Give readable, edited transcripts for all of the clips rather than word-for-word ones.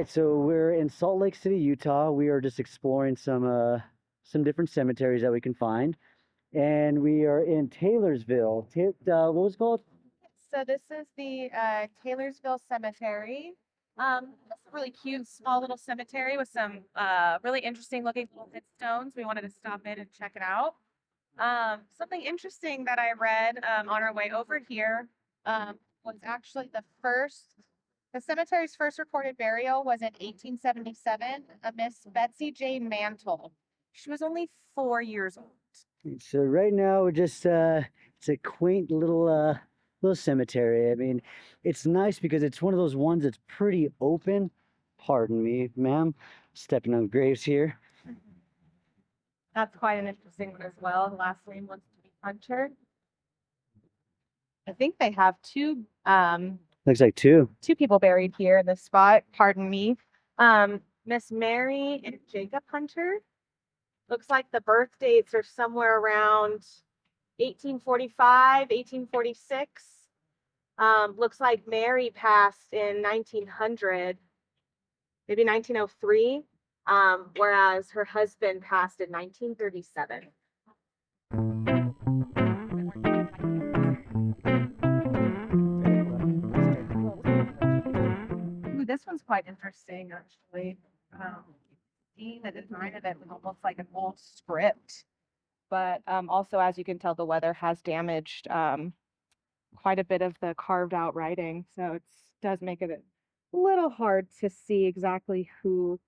so we're in Salt Lake City, Utah. We are just exploring some different cemeteries that we can find, and we are in Taylorsville. What was it called? So this is the Taylorsville Cemetery. It's a really cute, small little cemetery with some really interesting looking little headstones. We wanted to stop in and check it out. Something interesting that I read on our way over here was actually the cemetery's first recorded burial was in 1877, a Miss Betsy Mantel. She was only 4 years old. So right now we're just it's a quaint little cemetery. I mean, it's nice because it's one of those ones that's pretty open. Pardon me, ma'am, stepping on graves here. That's quite an interesting one as well. The last name was to be Hunter. I think they have Looks like two. two people buried here in this spot. Pardon me. Miss Mary and Jacob Hunter. Looks like the birth dates are somewhere around 1845, 1846. Looks like Mary passed in 1900, maybe 1903, whereas her husband passed in 1937. Ooh, this one's quite interesting, actually. See the design of it was almost like an old script, but also, as you can tell, the weather has damaged quite a bit of the carved out writing, so it does make it a little hard to see exactly who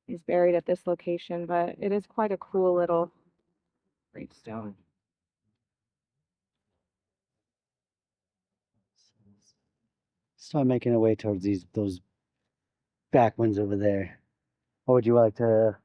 is buried at this location, but it is quite a cool little gravestone. Start making our way towards those back ones over there. Or would you like to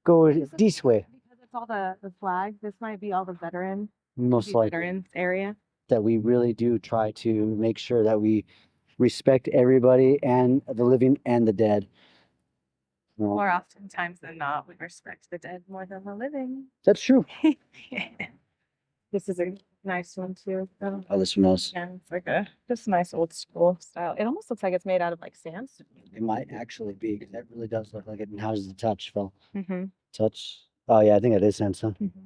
go this way? Because it's all the flags, this might be all the Most likely. veterans area. That we really do try to make sure that we respect everybody and the living and the dead. More oftentimes than not, we respect the dead more than the living. That's true. This is a nice one too. Oh, this one knows. Yeah, it's like just a nice old school style. It almost looks like it's made out of like sandstone. It might actually be because that really does look like it. And how's the touch, Phil? Mm-hmm. Touch. Oh yeah, I think it is sandstone. Mm-hmm.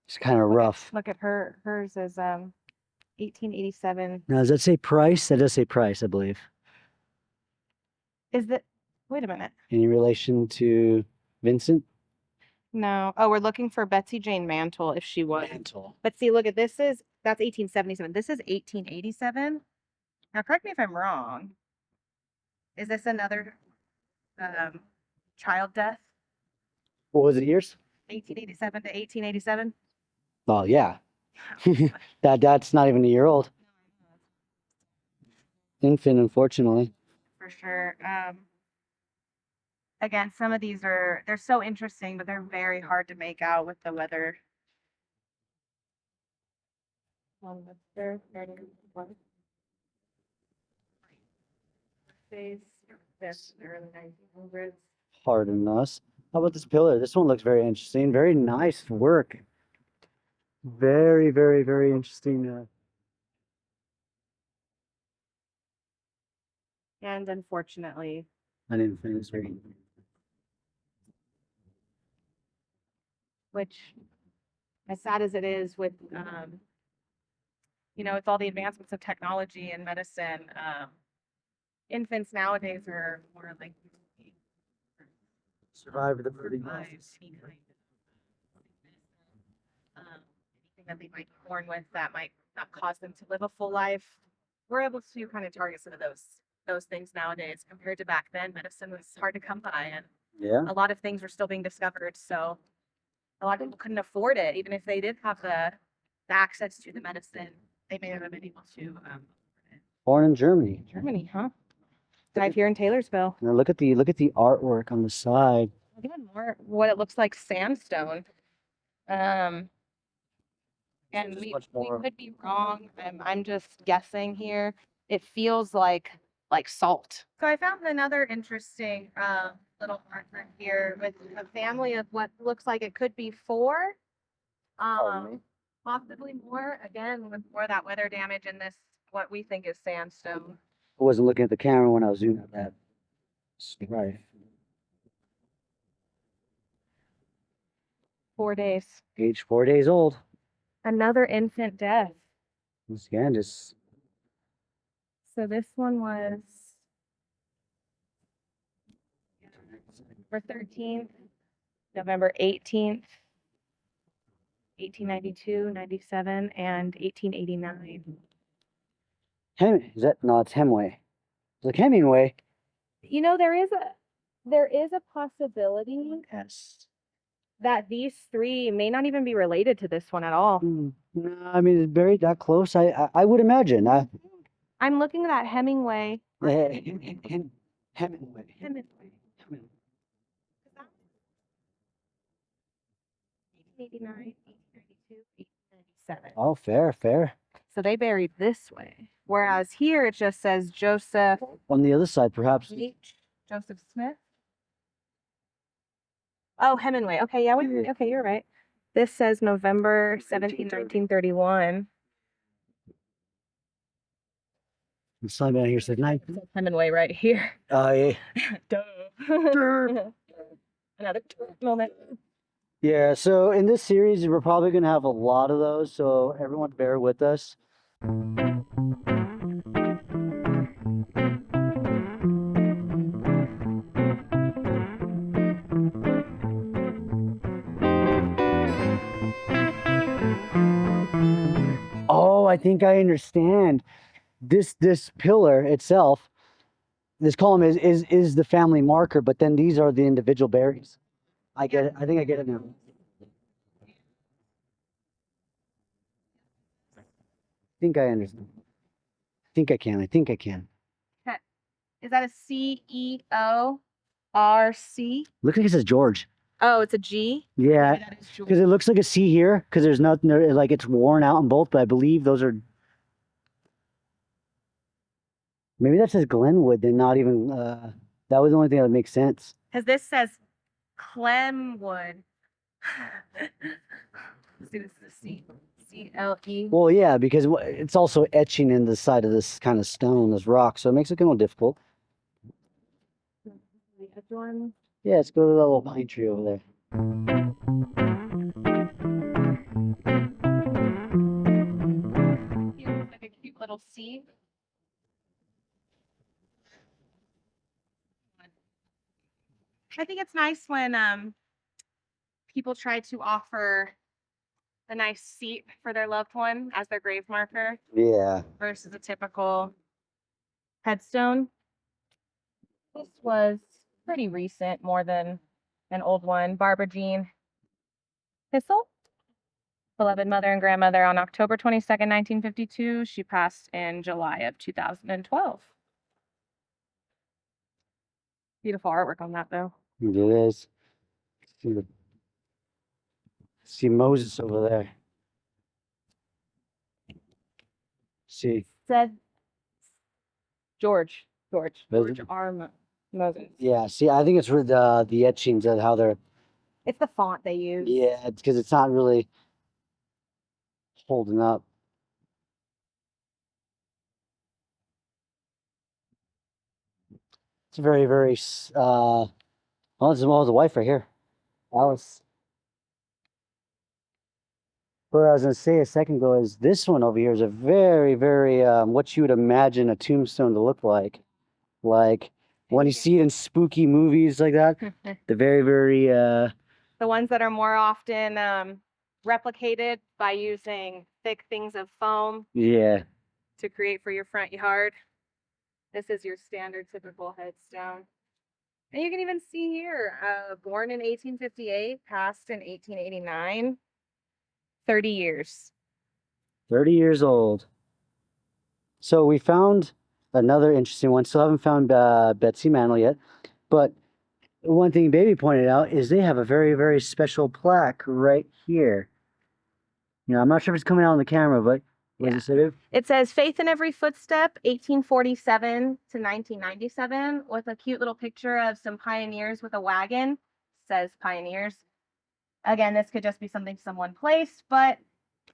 It's kind of rough. Look at her. Hers is 1887. Now, does that say price? That does say price, I believe. Is that? Wait a minute. Any relation to Vincent? No. Oh, we're looking for Betsy Mantel if she was. Mantel. But see, look at that's 1877. This is 1887. Now, correct me if I'm wrong. Is this another child death? What was it, years? 1887 to 1887. Oh yeah. That's not even a year old. Infant, unfortunately. For sure. Again, some of these they're so interesting, but they're very hard to make out with the weather. Pardon us. How about this pillar? This one looks very interesting. Very nice work. Very, very, very interesting. And unfortunately, I didn't finish reading. which, as sad as it is, with with all the advancements of technology and medicine, infants nowadays are more likely to Survive the survive any kind of sickness, anything that they might be born with that might not cause them to live a full life. We're able to kind of target some of those things nowadays compared to back then. Medicine was hard to come by, and Yeah. a lot of things were still being discovered. So a lot of people couldn't afford it, even if they did have the access to the medicine. They may not have been able to. Born in Germany. Germany, huh? Died here in Taylorsville. Now look at the artwork on the side. Again, more what it looks like sandstone. And Just we much more- could be wrong. I'm just guessing here. It feels like salt. So I found another interesting little artwork here with a family of what looks like it could be four. Possibly more. Again, with more of that weather damage in this, what we think is sandstone. I wasn't looking at the camera when I was doing that. Right. 4 days. Age 4 days old. Another infant death. Once again, just So this one was November 13th, November 18th, 1892, 97, and 1889. Is that no? It's Hemingway. It's like Hemingway. You know, there is a possibility Yes. that these three may not even be related to this one at all. No, I mean it's buried that close. I would imagine. I'm looking at that Hemingway. Hemingway. Hemingway. 1889, 1892, 1897. Oh, fair. So they buried this way. Whereas here it just says Joseph On the other side, perhaps. H. Joseph Smith. Oh, Hemingway. Okay, yeah, okay, you're right. This says November 17, 1931. The sign down here said night. It says Hemingway right here. Oh yeah. Duh. Another moment. Yeah. So in this series, we're probably gonna have a lot of those. So everyone, bear with us. Oh, I think I understand. This pillar itself, this column is the family marker, but then these are the individual berries. I get it. I think I get it now. I think I understand. I think I can. I think I can. Is that a CEORC? Look like it says George. Oh, it's a G? Yeah, Maybe that is George. because it looks like a C here, because there's nothing there, like it's worn out in both, but I believe those are. Maybe that says Glenwood, then not even. That was the only thing that would make sense. Because this says Clemwood. Let's see, this is a C. CLE. Well, yeah, because it's also etching in the side of this kind of stone, this rock, so it makes it kind of difficult. The edge one. Yeah, let's go to that little pine tree over there. Here looks like a cute little C. I think it's nice when people try to offer a nice seat for their loved one as their grave marker Yeah. versus a typical headstone. This was pretty recent, more than an old one. Barbara Jean Hissel, beloved mother and grandmother, on October 22nd, 1952. She passed in July of 2012. Beautiful artwork on that, though. It is. See Moses over there. See. Said George Moses? R. Moses. Yeah, see, I think it's with the etchings and how they're. It's the font they use. Yeah, it's because it's not really holding up. It's very, very. Well, it's the wife right here, Alice. What I was gonna say a second ago is this one over here is a very, very what you would imagine a tombstone to look like. Like when you see it in spooky movies like that, the very, very The ones that are more often replicated by using thick things of foam yeah. to create for your front yard. This is your standard typical headstone. And you can even see here, born in 1858, passed in 1889, 30 years. 30 years old. So we found another interesting one. Still haven't found Betsy Mantel yet, but one thing Baby pointed out is they have a very, very special plaque right here. You know, I'm not sure if it's coming out on the camera, but what does it say, Babe? It says Faith in Every Footstep, 1847 to 1997, with a cute little picture of some pioneers with a wagon. Says pioneers. Again, this could just be something someone placed, but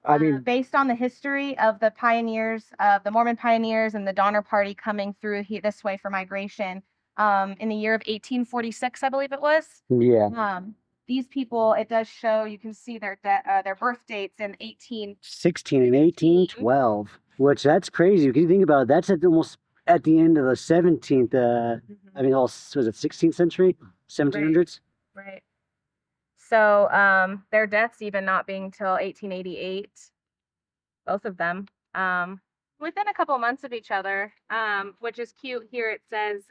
I mean, based on the history of the pioneers, of the Mormon pioneers and the Donner Party coming through this way for migration, in the year of 1846, I believe it was. Yeah. These people, it does show, you can see their birth dates in 18. 16 and 1812, which that's crazy. If you think about it, that's almost at the end of the 17th, I mean, was it 16th century? 1700s? Right. So their deaths even not being till 1888, both of them. Within a couple months of each other, which is cute. Here it says,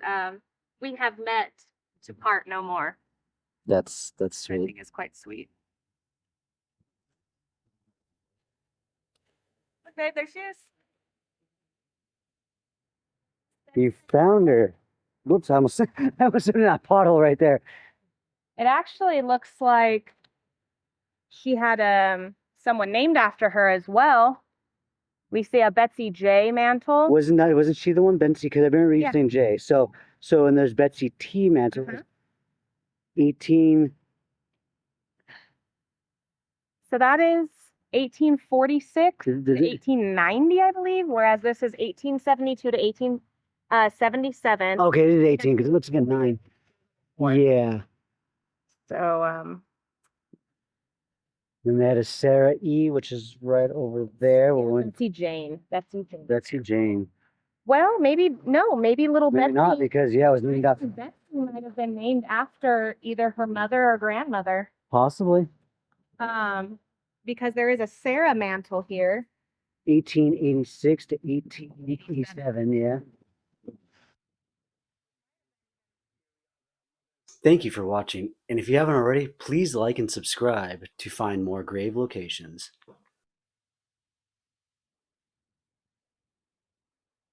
we have met to part no more. That's I sweet. think is quite sweet. Okay, there she is. You found her. Whoops, I almost in that pothole right there. It actually looks like she had someone named after her as well. We see a Betsy J. Mantel. Wasn't she the one, Betsy? Because I remember you saying J. So and there's Betsy T. Mantel. 18. So that is 1846 to Does it- 1890, I believe, whereas this is 1872 to 1877. Okay, it is 18 because it looks like a 9. Yeah. So And that is Sarah E., which is right over there. Betsy Jane. Betsy Jane. Well, maybe little Maybe Betsy. not because it was named after. Betsy might have been named after either her mother or grandmother. Possibly. Because there is a Sarah Mantel here. 1886 to 1887, yeah. Thank you for watching, and if you haven't already, please like and subscribe to find more grave locations.